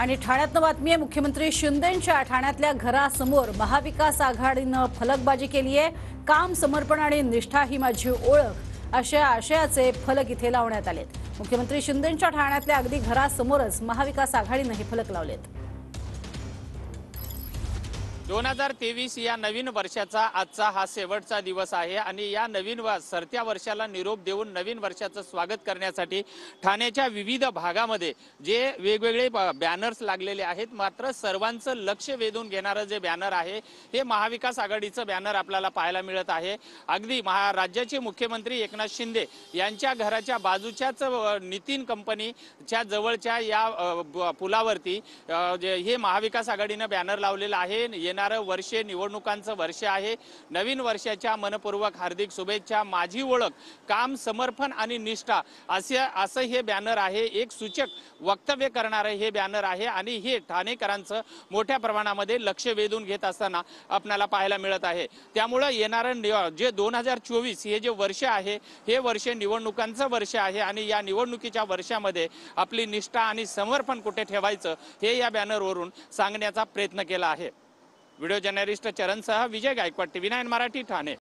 आणि ठाण्यातनं बातमी आहे। मुख्यमंत्री शिंदेंच्या ठाण्यातल्या घरासमोर महाविकास आघाडीनं फलकबाजी केली आहे। काम, समर्पण आणि निष्ठा ही माझी ओळख अशा आशयाचे फलक इथे लावण्यात आलेत। मुख्यमंत्री शिंदेंच्या ठाण्यातल्या अगदी घरासमोरच महाविकास आघाडीनं हे फलक लावलेत। 2023 या नवीन वर्षाचा आजचा हा शेवटचा दिवस आहे आणि या नवीन सरत्या वर्षाला निरोप देऊन नवीन वर्षाचं स्वागत करण्यासाठी ठाण्याच्या विविध भागामध्ये जे वेगवेगळे बॅनर्स लागलेले आहेत, मात्र सर्वांचं लक्ष वेधून घेणारं जे बॅनर आहे हे महाविकास आघाडीचं बॅनर आपल्याला पाहायला मिळत आहे। अगदी राज्याचे मुख्यमंत्री एकनाथ शिंदे यांच्या घराच्या बाजूच्याच नितीन कंपनीच्या जवळच्या या पुलावरती हे महाविकास आघाडीनं बॅनर लावलेलं आहे। येणारं वर्ष निवडणुकांचं वर्ष आहे। नवीन वर्षाच्या मनपूर्वक हार्दिक शुभेच्छा, माझी ओळख, काम, समर्पण आणि निष्ठा असं हे बॅनर आहे। एक सूचक वक्तव्य करणारे हे बॅनर आहे आणि हे ठाणेकरांचं मोठ्या प्रमाणामध्ये लक्ष वेधून घेत असताना आपल्याला पाहायला मिळत आहे। त्यामुळे येणारं जे 2024 हे जे वर्ष आहे हे वर्ष निवडणुकांचं वर्ष आहे आणि या निवडणुकीच्या वर्षामध्ये आपली निष्ठा आणि समर्पण कुठे ठेवायचं हे या बॅनरवरून सांगण्याचा प्रयत्न केला आहे। व्हिडिओ जर्नलिस्ट चरणसह विजय गायकवाड, TV9 मराठी, ठाणे।